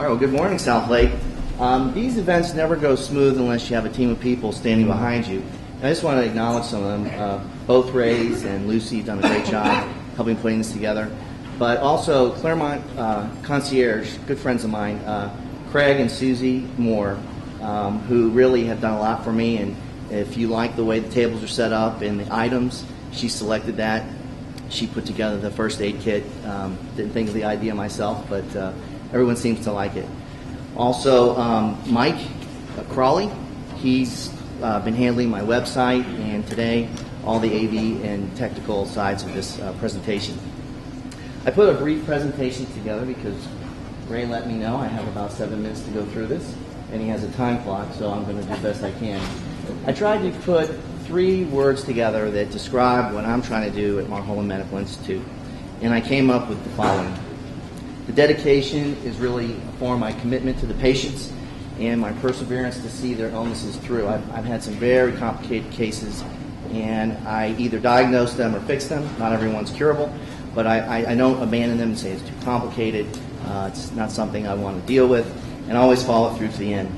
All right, well, good morning, South Lake. These events never go smooth unless you have a team of people standing behind you. And I just want to acknowledge some of them. Both Ray's and Lucy have done a great job helping putting this together. But also Claremont Concierge, good friends of mine, Craig and Susie Moore, who really have done a lot for me. And if you like the way the tables are set up and the items, she selected that. She put together the first aid kit. Didn't think of the idea myself, but everyone seems to like it. Also, Mike Crawley, he's been handling my website and today all the AV and technical sides of this presentation. I put a brief presentation together because Ray let me know I have about 7 minutes to go through this, and he has a time clock, so I'm going to do the best I can. I tried to put 3 words together that describe what I'm trying to do at Marholin Medical Institute, and I came up with the following. The dedication is really a form of my commitment to the patients and my perseverance to see their illnesses through. I've had some very complicated cases, and I either diagnose them or fix them. Not everyone's curable, but I don't abandon them and say it's too complicated. It's not something I want to deal with, and I always follow through to the end.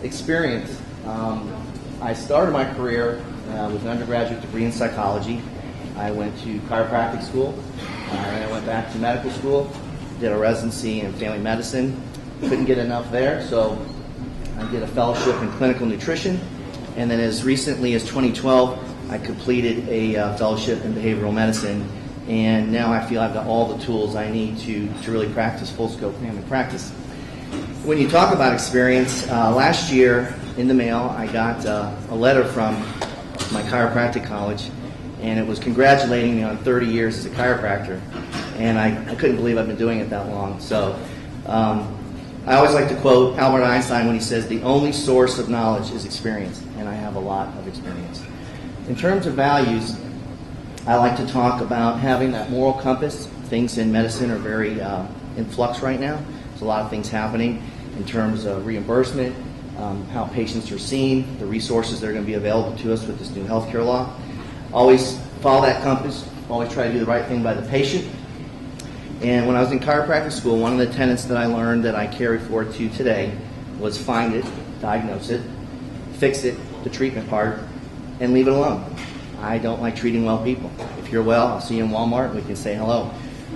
Experience. I started my career with an undergraduate degree in psychology. I went to chiropractic school, and I went back to medical school, did a residency in family medicine. Couldn't get enough there, so I did a fellowship in clinical nutrition, and then as recently as 2012, I completed a fellowship in behavioral medicine, and now I feel I've got all the tools I need to really practice full-scope family practice. When you talk about experience, last year in the mail I got a letter from my chiropractic college, and it was congratulating me on 30 years as a chiropractor, and I couldn't believe I've been doing it that long. So I always like to quote Albert Einstein when he says the only source of knowledge is experience, and I have a lot of experience. In terms of values, I like to talk about having that moral compass. Things in medicine are very in flux right now. There's a lot of things happening in terms of reimbursement, how patients are seen, the resources that are going to be available to us with this new healthcare law. Always follow that compass, always try to do the right thing by the patient. And when I was in chiropractic school, one of the tenets that I learned that I carry forward to today was find it, diagnose it, fix it, the treatment part, and leave it alone. I don't like treating well people. If you're well, I'll see you in Walmart and we can say hello.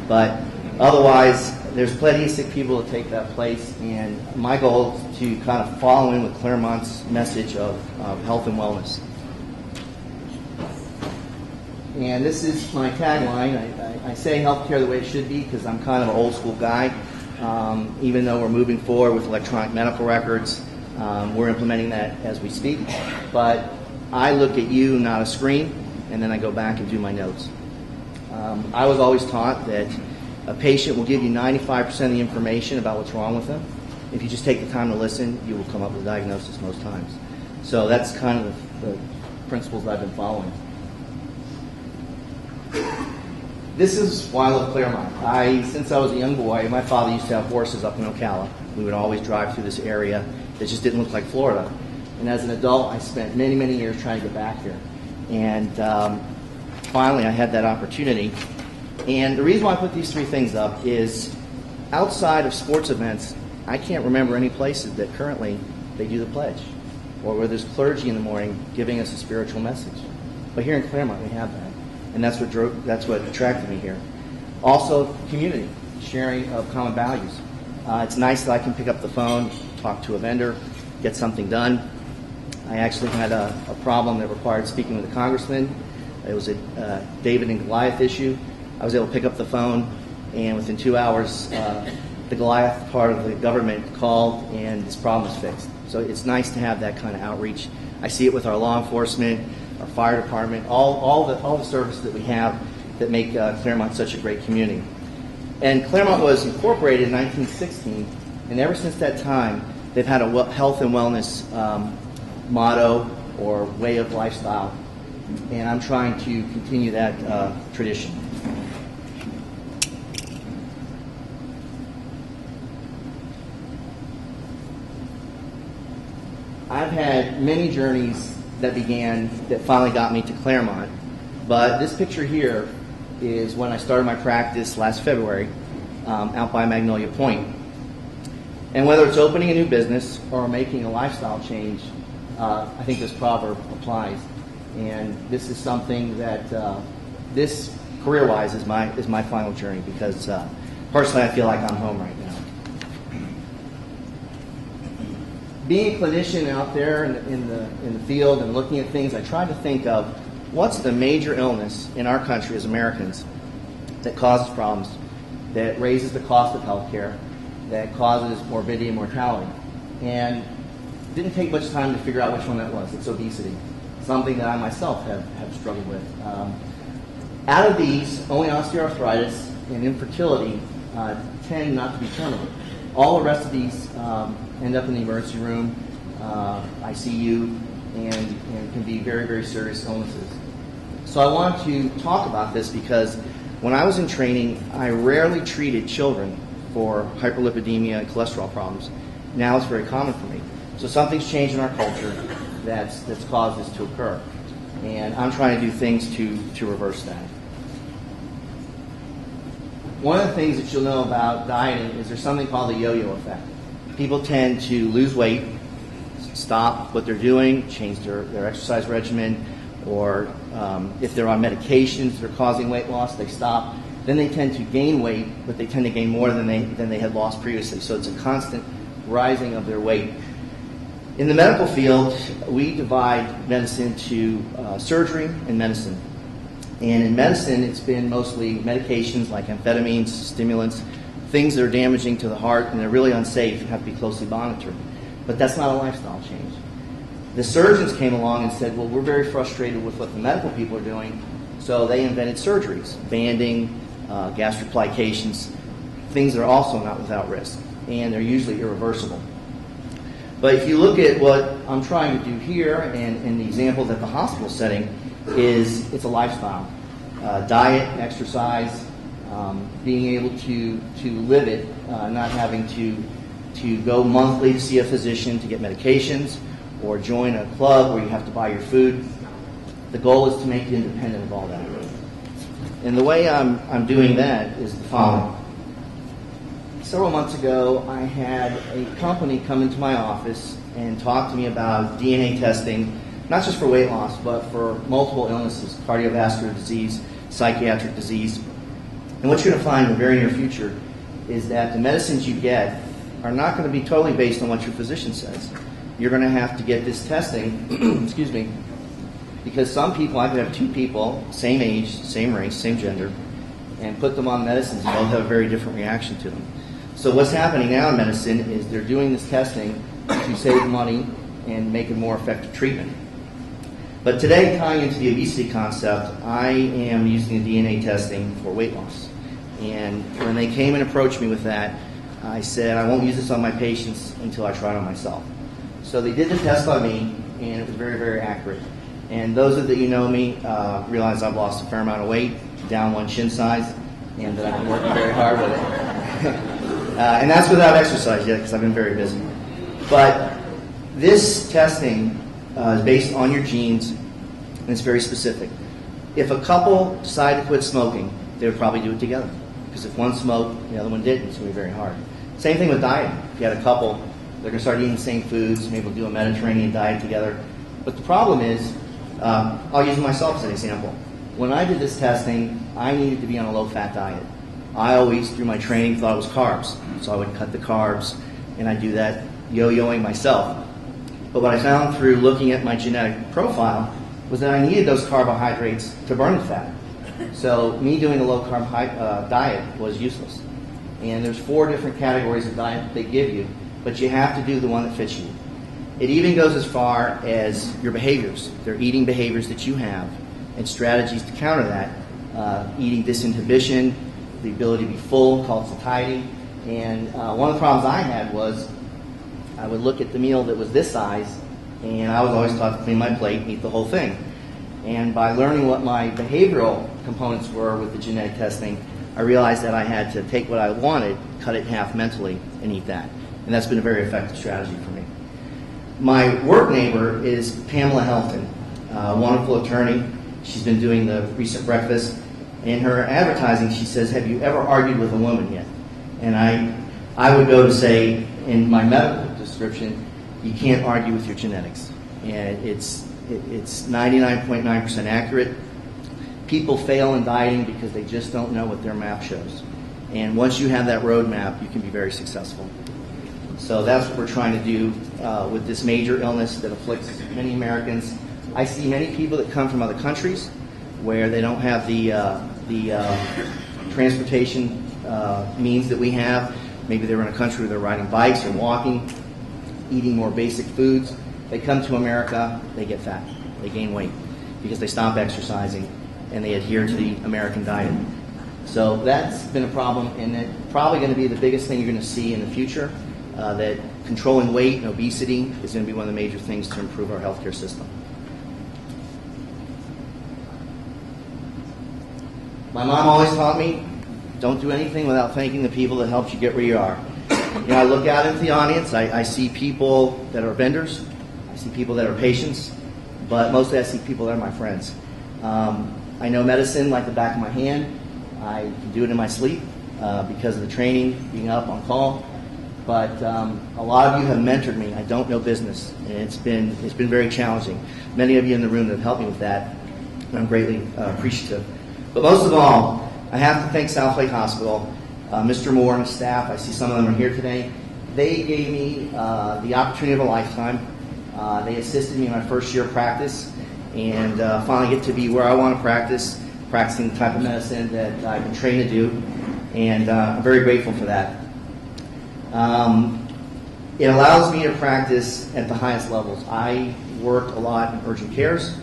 But otherwise, there's plenty of sick people to take that place, and my goal is to kind of follow in with Claremont's message of health and wellness. And this is my tagline. I say healthcare the way it should be because I'm kind of an old school guy. Even though we're moving forward with electronic medical records, we're implementing that as we speak. But I look at you, not a screen, and then I go back and do my notes. I was always taught that a patient will give you 95% of the information about what's wrong with them. If you just take the time to listen, you will come up with a diagnosis most times. So that's kind of the principles that I've been following. This is why I love Claremont. Since I was a young boy, my father used to have horses up in Ocala. We would always drive through this area that just didn't look like Florida. And as an adult, I spent many, many years trying to get back here. And finally, I had that opportunity. And the reason why I put these 3 things up is outside of sports events, I can't remember any places that currently they do the pledge or where there's clergy in the morning giving us a spiritual message. But here in Claremont, we have that. And that's what attracted me here. Also, community, sharing of common values. It's nice that I can pick up the phone, talk to a vendor, get something done. I actually had a problem that required speaking with a congressman. It was a David and Goliath issue. I was able to pick up the phone, and within 2 hours, the Goliath part of the government called, and this problem was fixed. So it's nice to have that kind of outreach. I see it with our law enforcement, our fire department, all the services that we have that make Claremont such a great community. And Claremont was incorporated in 1916, and ever since that time, they've had a health and wellness motto or way of lifestyle, and I'm trying to continue that tradition. I've had many journeys that finally got me to Claremont, but this picture here is when I started my practice last February out by Magnolia Point. And whether it's opening a new business or making a lifestyle change, I think this proverb applies. And this is something that this career-wise is my final journey, because personally I feel like I'm home right now. Being a clinician out there in the field and looking at things, I try to think of what's the major illness in our country as Americans that causes problems, that raises the cost of healthcare, that causes morbidity and mortality. And it didn't take much time to figure out which one that was. It's obesity, something that I myself have struggled with. Out of these, only osteoarthritis and infertility tend not to be terminal. All the rest of these end up in the emergency room, ICU, and can be very, very serious illnesses. So I want to talk about this because when I was in training, I rarely treated children for hyperlipidemia and cholesterol problems. Now it's very common for me. So something's changed in our culture that's caused this to occur. And I'm trying to do things to reverse that. One of the things that you'll know about dieting is there's something called the yo-yo effect. People tend to lose weight, stop what they're doing, change their exercise regimen, or if they're on medications that are causing weight loss, they stop. Then they tend to gain weight, but they tend to gain more than they had lost previously. So it's a constant rising of their weight. In the medical field, we divide medicine to surgery and medicine. And in medicine, it's been mostly medications like amphetamines, stimulants, things that are damaging to the heart and they're really unsafe and have to be closely monitored. But that's not a lifestyle change. The surgeons came along and said, well, we're very frustrated with what the medical people are doing, so they invented surgeries, banding, gastric plications, things that are also not without risk, and they're usually irreversible. But if you look at what I'm trying to do here and the examples at the hospital setting, it's a lifestyle. Diet, exercise, being able to live it, not having to go monthly to see a physician to get medications or join a club where you have to buy your food. The goal is to make you independent of all that. And the way I'm doing that is the following. Several months ago, I had a company come into my office and talk to me about DNA testing, not just for weight loss, but for multiple illnesses, cardiovascular disease, psychiatric disease. And what you're going to find in the very near future is that the medicines you get are not going to be totally based on what your physician says. You're going to have to get this testing, excuse me, because some people, I could have two people, same age, same race, same gender, and put them on medicines and both have a very different reaction to them. So what's happening now in medicine is they're doing this testing to save money and make a more effective treatment. But today, tying into the obesity concept, I am using the DNA testing for weight loss. And when they came and approached me with that, I said, I won't use this on my patients until I try it on myself. So they did the test on me, and it was very, very accurate. And those of you know me realize I've lost a fair amount of weight, down one shin size, and that I've been working very hard with it. And that's without exercise yet, because I've been very busy. But this testing is based on your genes, and it's very specific. If a couple decided to quit smoking, they would probably do it together. Because if one smoked, the other one didn't, it's going to be very hard. Same thing with diet. If you had a couple, they're going to start eating the same foods, maybe we'll do a Mediterranean diet together. But the problem is, I'll use myself as an example. When I did this testing, I needed to be on a low-fat diet. I always, through my training, thought it was carbs. So I would cut the carbs, and I'd do that yo-yoing myself. But what I found through looking at my genetic profile was that I needed those carbohydrates to burn the fat. So me doing a low-carb diet was useless. And there's 4 different categories of diet that they give you, but you have to do the one that fits you. It even goes as far as your behaviors. They're eating behaviors that you have and strategies to counter that. Eating disinhibition, the ability to be full, called satiety. And one of the problems I had was I would look at the meal that was this size, and I was always taught to clean my plate and eat the whole thing. And by learning what my behavioral components were with the genetic testing, I realized that I had to take what I wanted, cut it in half mentally, and eat that. And that's been a very effective strategy for me. My work neighbor is Pamela Helton, a wonderful attorney. She's been doing the recent breakfast. In her advertising, she says, have you ever argued with a woman yet? And I would go to say, in my medical description, you can't argue with your genetics. And it's 99.9% accurate. People fail in dieting because they just don't know what their map shows. And once you have that roadmap, you can be very successful. So that's what we're trying to do with this major illness that afflicts many Americans. I see many people that come from other countries where they don't have the transportation means that we have. Maybe they're in a country where they're riding bikes or walking, eating more basic foods. They come to America, they get fat, they gain weight because they stop exercising and they adhere to the American diet. So that's been a problem, and it's probably going to be the biggest thing you're going to see in the future, that controlling weight and obesity is going to be one of the major things to improve our healthcare system. My mom always taught me, don't do anything without thanking the people that helped you get where you are. You know, I look out into the audience, I see people that are vendors, I see people that are patients, but mostly I see people that are my friends. I know medicine like the back of my hand. I can do it in my sleep because of the training, being up on call. But a lot of you have mentored me. I don't know business, and it's been very challenging. Many of you in the room have helped me with that, and I'm greatly appreciative. But most of all, I have to thank Southlake Hospital, Mr. Moore and his staff. I see some of them are here today. They gave me the opportunity of a lifetime. They assisted me in my first year of practice, and finally get to be where I want to practice, practicing the type of medicine that I've been trained to do, and I'm very grateful for that. It allows me to practice at the highest levels. I worked a lot in urgent cares,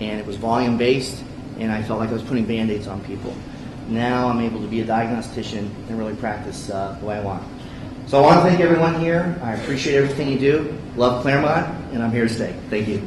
and it was volume-based, and I felt like I was putting Band-Aids on people. Now I'm able to be a diagnostician and really practice the way I want. So I want to thank everyone here. I appreciate everything you do. Love Claremont, and I'm here to stay. Thank you.